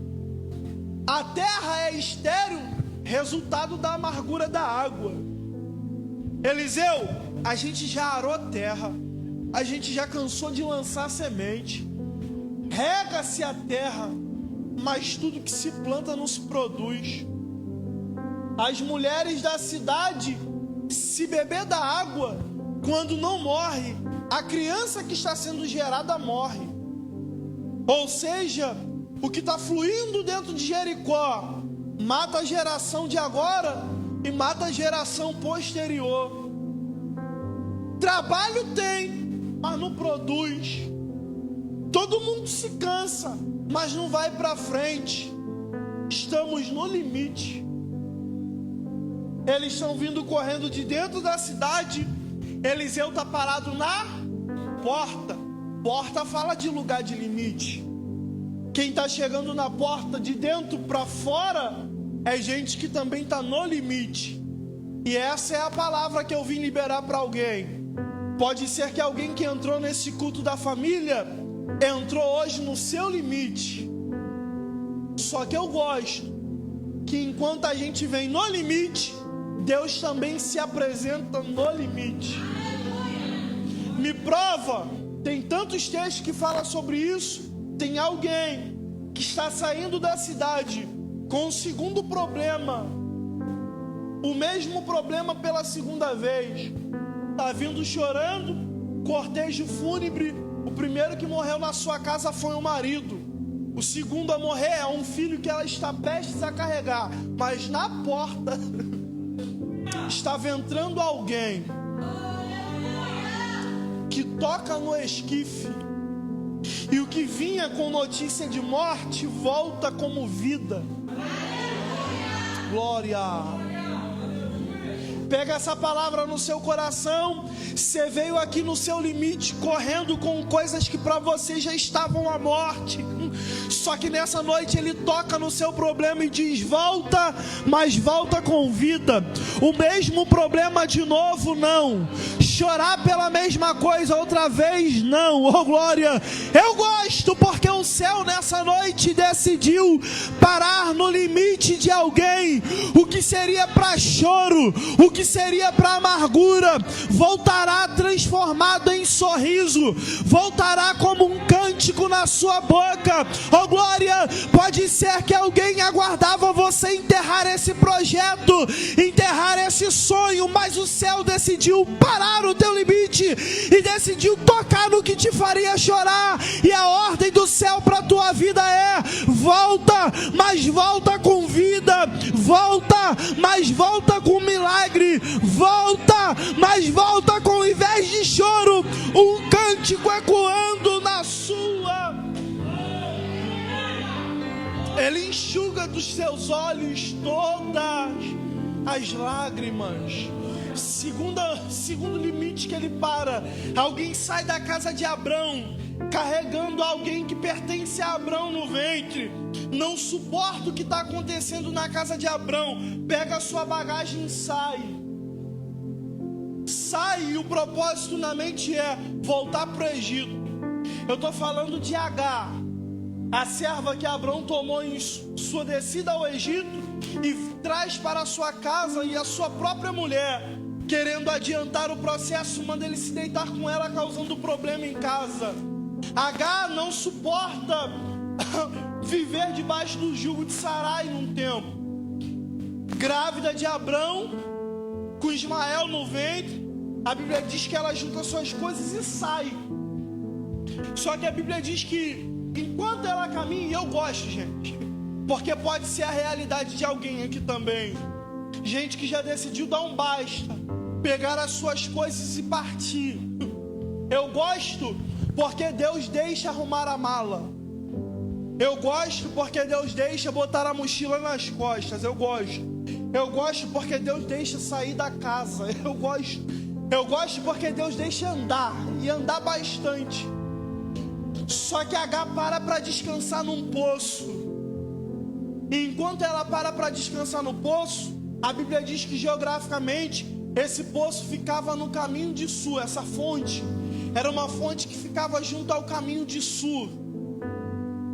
a terra é estéril, resultado da amargura da água. Eliseu, a gente já arou terra, a gente já cansou de lançar semente, rega-se a terra, mas tudo que se planta não se produz. As mulheres da cidade, se beber da água, quando não morre, a criança que está sendo gerada morre. Ou seja, o que está fluindo dentro de Jericó mata a geração de agora e mata a geração posterior. Trabalho tem, mas não produz. Todo mundo se cansa, mas não vai para frente. Estamos no limite. Eles estão vindo correndo de dentro da cidade. Eliseu está parado na porta. Porta fala de lugar de limite. Quem está chegando na porta de dentro para fora é gente que também está no limite. E essa é a palavra que eu vim liberar para alguém. Pode ser que alguém que entrou nesse culto da família entrou hoje no seu limite. Só que eu gosto que enquanto a gente vem no limite, Deus também se apresenta no limite. Me prova, tem tantos textos que falam sobre isso. Tem alguém que está saindo da cidade com o segundo problema, o mesmo problema pela segunda vez. Está vindo chorando, cortejo fúnebre. O primeiro que morreu na sua casa foi o marido. O segundo a morrer é um filho que ela está prestes a carregar. Mas na porta estava entrando alguém que toca no esquife. E o que vinha com notícia de morte volta como vida. Glória. Pega essa palavra no seu coração. Você veio aqui no seu limite, correndo com coisas que para você já estavam à morte. Só que nessa noite ele toca no seu problema e diz: volta, mas volta com vida. O mesmo problema de novo, não. Chorar pela mesma coisa outra vez, não. Oh glória, eu gosto porque o céu nessa noite decidiu parar no limite de alguém. O que seria para choro, o que seria para amargura, voltará transformado em sorriso, voltará como um cântico na sua boca. Oh glória, pode ser que alguém aguardava você enterrar esse projeto, enterrar esse sonho, mas o céu decidiu parar o teu limite e decidiu tocar no que te faria chorar. E a ordem do céu para a tua vida é: volta, mas volta com vida, volta, mas volta com milagre, volta, mas volta com, ao invés de choro, um cântico ecoando na sua. Ele enxuga dos seus olhos todas as lágrimas. Segundo limite que ele para, alguém sai da casa de Abrão carregando alguém que pertence a Abrão no ventre. Não suporta o que está acontecendo na casa de Abrão. Pega a sua bagagem e sai. E o propósito na mente é voltar para o Egito. Eu estou falando de Agar, a serva que Abrão tomou em sua descida ao Egito e traz para a sua casa, e a sua própria mulher, querendo adiantar o processo, manda ele se deitar com ela, causando problema em casa. Agar não suporta viver debaixo do jugo de Sarai num tempo. Grávida de Abrão, com Ismael no ventre, a Bíblia diz que ela junta suas coisas e sai. Só que a Bíblia diz que enquanto ela caminha, e eu gosto, gente, porque pode ser a realidade de alguém aqui também, gente que já decidiu dar um basta, pegar as suas coisas e partir. Eu gosto porque Deus deixa arrumar a mala. Eu gosto porque Deus deixa botar a mochila nas costas. Eu gosto porque Deus deixa sair da casa. Eu gosto porque Deus deixa andar, e andar bastante. Só que Agar para descansar num poço. E enquanto ela para descansar no poço, a Bíblia diz que geograficamente esse poço ficava no caminho de Sul. Essa fonte era uma fonte que ficava junto ao caminho de Sul.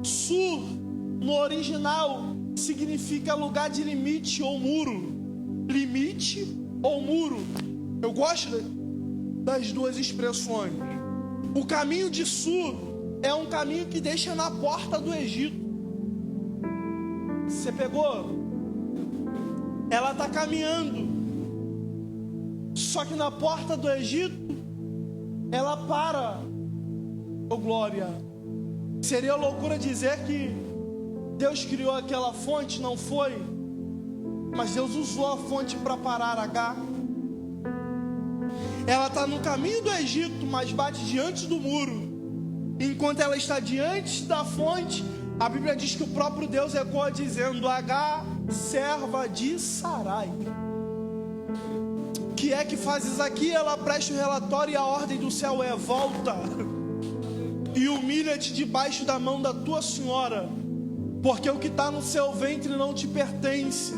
Sul, no original, significa lugar de limite ou muro. Limite ou muro. Eu gosto das duas expressões. O caminho de Sul é um caminho que deixa na porta do Egito. Você pegou? Ela está caminhando. Só que na porta do Egito, ela para. Oh glória! Seria loucura dizer que Deus criou aquela fonte, não foi? Mas Deus usou a fonte para parar Agar. Ela está no caminho do Egito, mas bate diante do muro. Enquanto ela está diante da fonte, a Bíblia diz que o próprio Deus ecoa dizendo: Agar, serva de Sarai, que é que fazes aqui? Ela presta o relatório e a ordem do céu é: volta e humilha-te debaixo da mão da tua senhora, porque o que está no seu ventre não te pertence.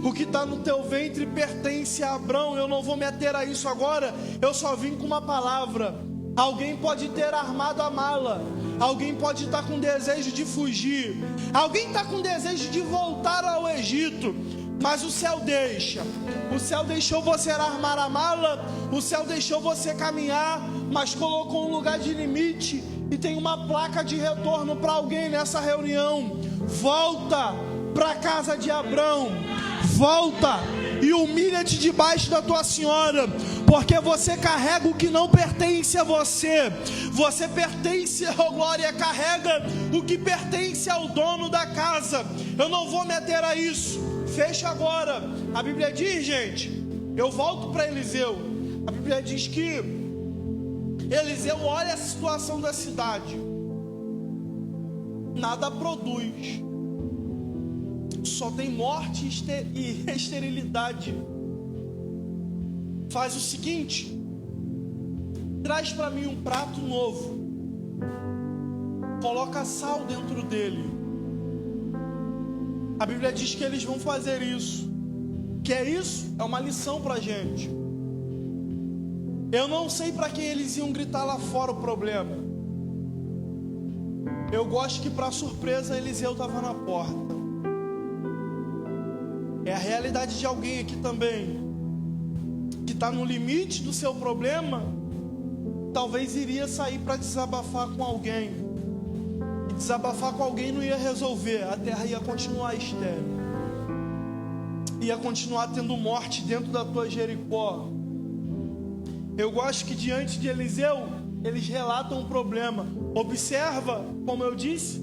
O que está no teu ventre pertence a Abrão. Eu não vou me ater a isso agora. Eu só vim com uma palavra. Alguém pode ter armado a mala. Alguém pode estar com desejo de fugir. Alguém está com desejo de voltar ao Egito. Mas o céu deixa. O céu deixou você armar a mala. O céu deixou você caminhar, mas colocou um lugar de limite. E tem uma placa de retorno para alguém nessa reunião. Volta para a casa de Abrão. Volta e humilha-te debaixo da tua senhora, porque você carrega o que não pertence a você. Você pertence, oh glória, carrega o que pertence ao dono da casa. Eu não vou me ater a isso. Fecha agora. A Bíblia diz, gente, eu volto para Eliseu. A Bíblia diz que Eliseu olha a situação da cidade. Nada produz. Só tem morte e esterilidade. Faz o seguinte: traz para mim um prato novo, coloca sal dentro dele. A Bíblia diz que eles vão fazer isso. Que é isso? É uma lição para a gente. Eu não sei para quem eles iam gritar lá fora o problema. Eu gosto que, para surpresa, Eliseu estava na porta. É a realidade de alguém aqui também, que está no limite do seu problema. Talvez iria sair para desabafar com alguém. Desabafar com alguém não ia resolver. A terra ia continuar estéril. Ia continuar tendo morte dentro da tua Jericó. Eu gosto que diante de Eliseu, eles relatam um problema. Observa, como eu disse,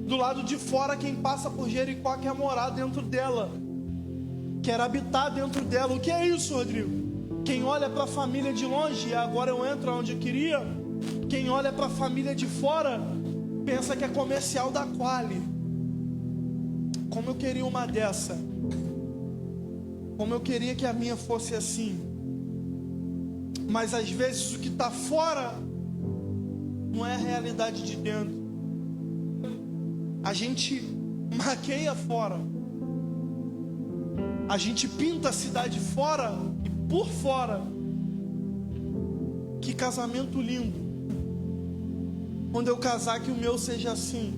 do lado de fora quem passa por Jericó quer morar dentro dela, quer habitar dentro dela. O que é isso, Rodrigo? Quem olha para a família de longe, e agora eu entro onde eu queria, quem olha para a família de fora, pensa que é comercial da Quali. Como eu queria uma dessa. Como eu queria que a minha fosse assim. Mas às vezes o que está fora não é a realidade de dentro. A gente maqueia fora. A gente pinta a cidade fora e por fora. Que casamento lindo. Quando eu casar, que o meu seja assim.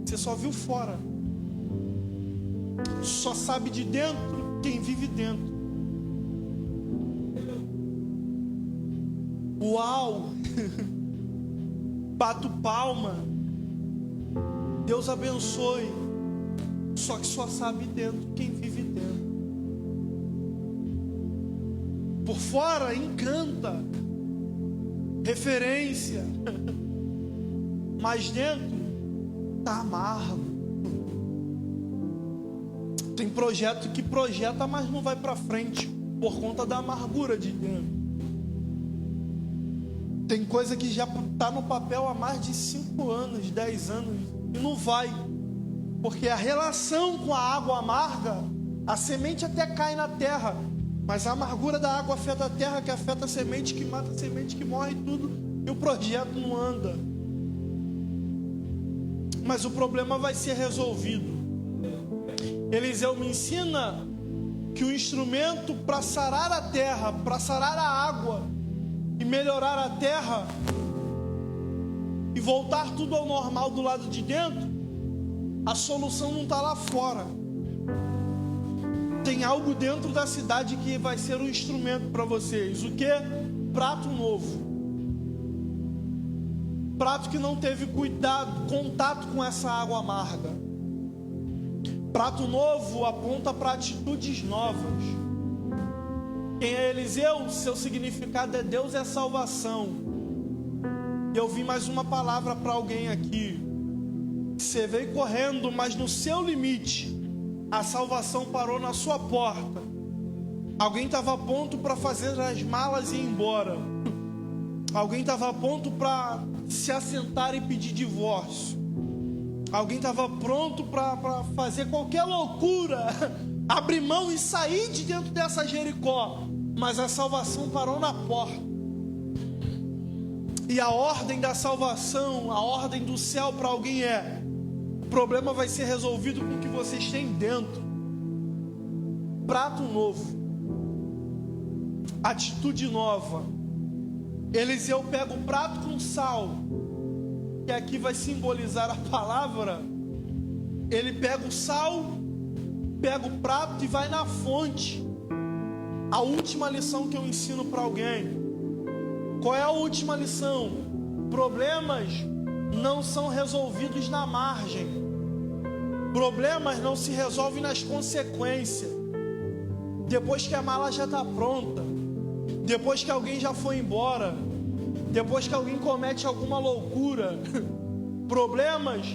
Você só viu fora. Só sabe de dentro quem vive dentro. Uau! Bato palma. Deus abençoe. Só que só sabe dentro quem vive dentro. Por fora encanta, referência, mas dentro tá amargo. Tem projeto que projeta, mas não vai para frente por conta da amargura de dentro. Tem coisa que já tá no papel há mais de 5 anos, 10 anos e não vai, porque a relação com a água amarga, a semente até cai na terra, mas a amargura da água afeta a terra, que afeta a semente, que mata a semente, que morre tudo, e o projeto não anda. Mas o problema vai ser resolvido. Eliseu me ensina que o instrumento para sarar a terra, para sarar a água e melhorar a terra e voltar tudo ao normal do lado de dentro, a solução não está lá fora. Tem algo dentro da cidade que vai ser um instrumento para vocês. O que? Prato novo. Prato que não teve contato com essa água amarga. Prato novo aponta para atitudes novas. Quem é Eliseu? Seu significado é Deus é salvação. E eu vi mais uma palavra para alguém aqui. Você veio correndo, mas no seu limite, a salvação parou na sua porta. Alguém estava a ponto para fazer as malas e ir embora. Alguém estava a ponto para se assentar e pedir divórcio. Alguém estava pronto para fazer qualquer loucura, abrir mão e sair de dentro dessa Jericó. Mas a salvação parou na porta. E a ordem da salvação, a ordem do céu para alguém é: o problema vai ser resolvido com o que vocês têm dentro. Prato novo, atitude nova. Eliseu pega o prato com sal, que aqui vai simbolizar a palavra. Ele pega o sal, pega o prato e vai na fonte. A última lição que eu ensino para alguém. Qual é a última lição? Problemas não são resolvidos na margem. Problemas não se resolvem nas consequências. Depois que a mala já está pronta, depois que alguém já foi embora, depois que alguém comete alguma loucura. Problemas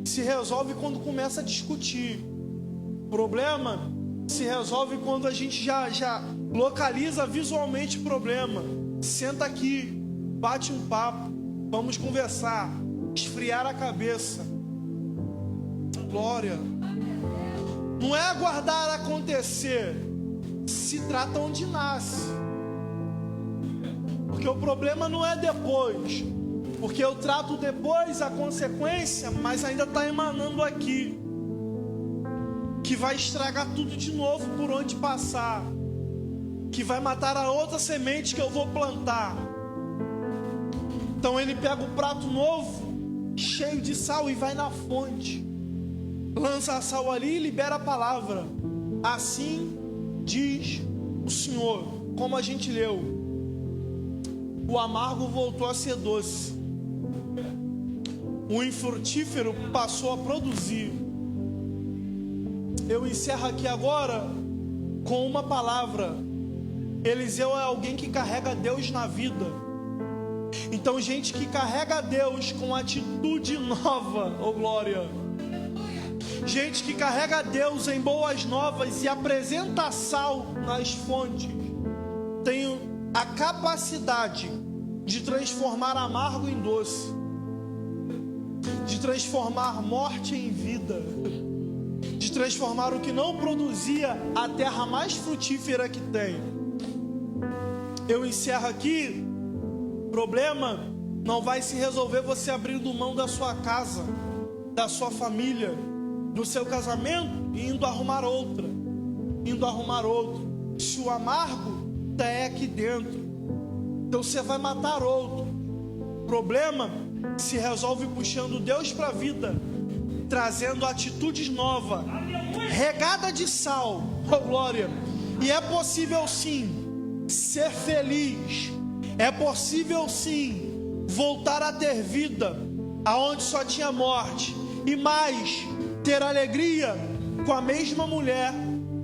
se resolvem quando começa a discutir. Problema se resolve quando a gente já localiza visualmente o problema. Senta aqui, bate um papo, vamos conversar, esfriar a cabeça. Glória. Não é aguardar acontecer, se trata onde nasce. Porque o problema não é depois, porque eu trato depois a consequência, mas ainda está emanando aqui, que vai estragar tudo de novo por onde passar, que vai matar a outra semente que eu vou plantar. Então ele pega o prato novo, cheio de sal, e vai na fonte, lança a sal ali e libera a palavra. Assim diz o Senhor. Como a gente leu, o amargo voltou a ser doce. o infrutífero passou a produzir. Eu encerro aqui agora com uma palavra. Eliseu é alguém que carrega Deus na vida. Então, gente que carrega Deus com atitude nova, oh glória. Gente que carrega Deus em boas novas e apresenta sal nas fontes, tem a capacidade de transformar amargo em doce, de transformar morte em vida, de transformar o que não produzia a terra mais frutífera que tem. Eu encerro aqui. Problema não vai se resolver você abrindo mão da sua casa, da sua família, do seu casamento e indo arrumar outra, Se o amargo é aqui dentro, então você vai matar outro. Problema se resolve puxando Deus para a vida, trazendo atitudes novas, regada de sal, oh glória. E é possível sim ser feliz, é possível sim voltar a ter vida aonde só tinha morte, e mais, ter alegria com a mesma mulher,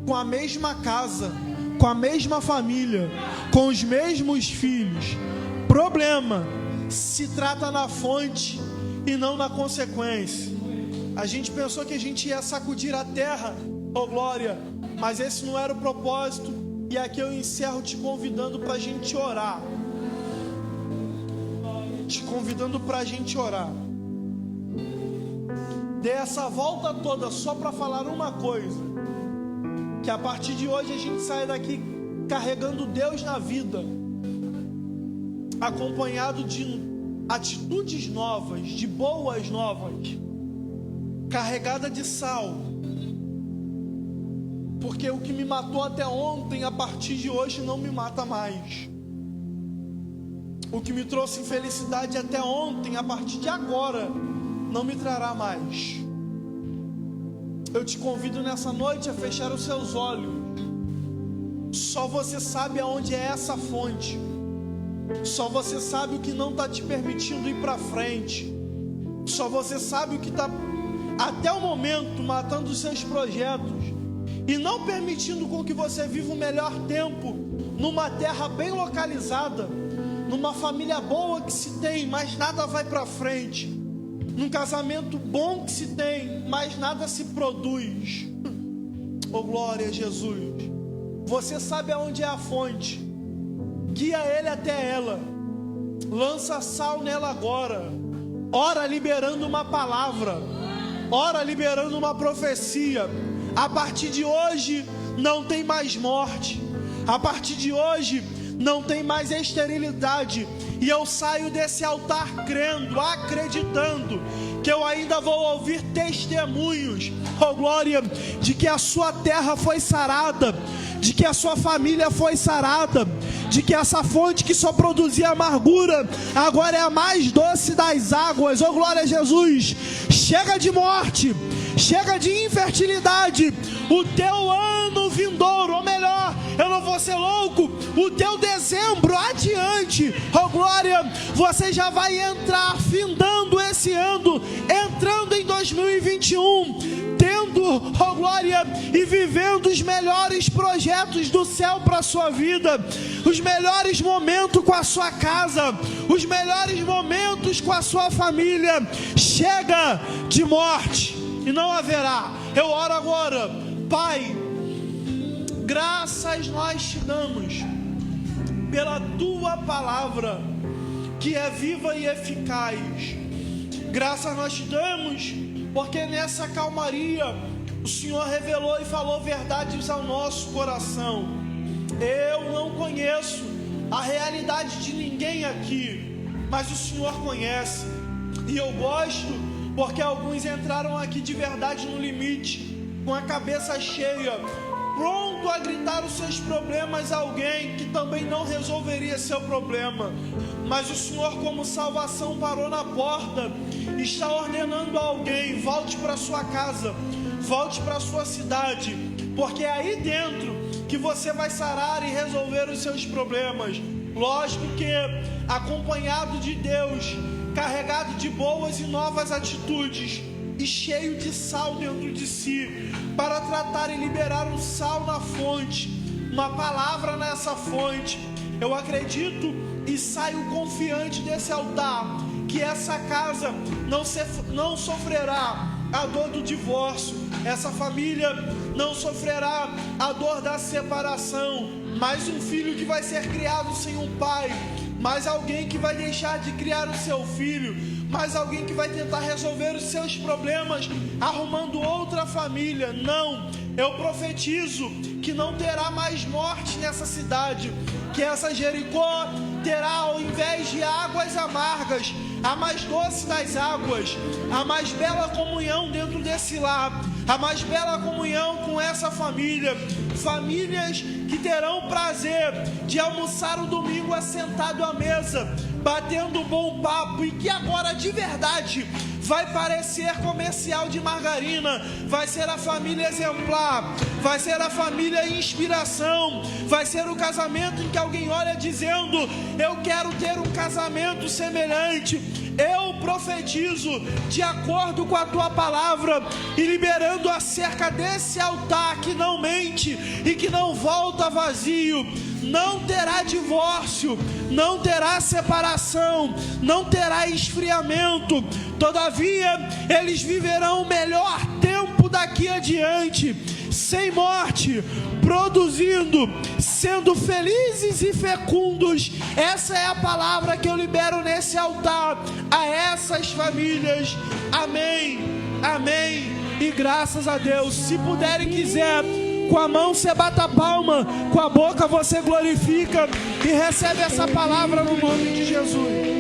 com a mesma casa, com a mesma família, com os mesmos filhos. Problema se trata na fonte e não na consequência. A gente pensou que a gente ia sacudir a terra, oh glória, mas esse não era o propósito. E aqui eu encerro te convidando para a gente orar. Dê essa volta toda só para falar uma coisa: que a partir de hoje a gente saia daqui carregando Deus na vida, acompanhado de atitudes novas, de boas novas, carregada de sal. Porque o que me matou até ontem, a partir de hoje não me mata mais. O que me trouxe infelicidade até ontem, a partir de agora não me trará mais. Eu te convido nessa noite a fechar os seus olhos. Só você sabe aonde é essa fonte. Só você sabe o que não está te permitindo ir para frente. Só você sabe o que está até o momento matando os seus projetos e não permitindo com que você viva o melhor tempo numa terra bem localizada, numa família boa que se tem, mas nada vai para frente, num casamento bom que se tem, mas nada se produz. Oh glória a Jesus. Você sabe aonde é a fonte, guia ele até ela, lança sal nela agora, ora liberando uma palavra, ora liberando uma profecia. A partir de hoje não tem mais morte, a partir de hoje não tem mais esterilidade, e eu saio desse altar crendo, acreditando que eu ainda vou ouvir testemunhos, oh glória, de que a sua terra foi sarada, de que a sua família foi sarada, de que essa fonte que só produzia amargura agora é a mais doce das águas. Oh glória a Jesus. Chega de morte, chega de infertilidade. O teu ano vindouro, ou melhor, eu não vou ser louco, o teu dezembro adiante, oh glória, você já vai entrar findando esse ano, entrando em 2021, tendo, oh glória, e vivendo os melhores projetos do céu para a sua vida, os melhores momentos com a sua casa, os melhores momentos com a sua família. Chega de morte e não haverá. Eu oro agora, Pai, graças nós te damos pela tua palavra, que é viva e eficaz. Graças nós te damos porque nessa calmaria o Senhor revelou e falou verdades ao nosso coração. Eu não conheço a realidade de ninguém aqui, mas o Senhor conhece. E eu gosto porque alguns entraram aqui de verdade no limite, com a cabeça cheia, pronto a gritar os seus problemas a alguém que também não resolveria seu problema. Mas o Senhor, como salvação, parou na porta e está ordenando a alguém: volte para sua casa, volte para sua cidade, porque é aí dentro que você vai sarar e resolver os seus problemas. Lógico que acompanhado de Deus, carregado de boas e novas atitudes e cheio de sal dentro de si, para tratar e liberar um sal na fonte, uma palavra nessa fonte. Eu acredito e saio confiante desse altar, que essa casa não sofrerá a dor do divórcio, essa família não sofrerá a dor da separação, mais um filho que vai ser criado sem um pai, mais alguém que vai deixar de criar o seu filho, mais alguém que vai tentar resolver os seus problemas arrumando outra família. Não, eu profetizo que não terá mais morte nessa cidade, que essa Jericó terá, ao invés de águas amargas, a mais doce das águas, a mais bela comunhão dentro desse lar, a mais bela comunhão com essa família, famílias que terão prazer de almoçar o domingo assentado à mesa, batendo um bom papo, e que agora de verdade vai parecer comercial de margarina, vai ser a família exemplar, vai ser a família inspiração, vai ser o casamento em que alguém olha dizendo: eu quero ter um casamento semelhante. Eu profetizo de acordo com a tua palavra e liberando acerca desse altar que não mente e que não volta vazio. Não terá divórcio, não terá separação, não terá esfriamento. Todavia, eles viverão o melhor tempo daqui adiante, sem morte, produzindo, sendo felizes e fecundos. Essa é a palavra que eu libero nesse altar a essas famílias. Amém, amém e graças a Deus. Se puder e quiser, com a mão você bata a palma, com a boca você glorifica e recebe essa palavra no nome de Jesus.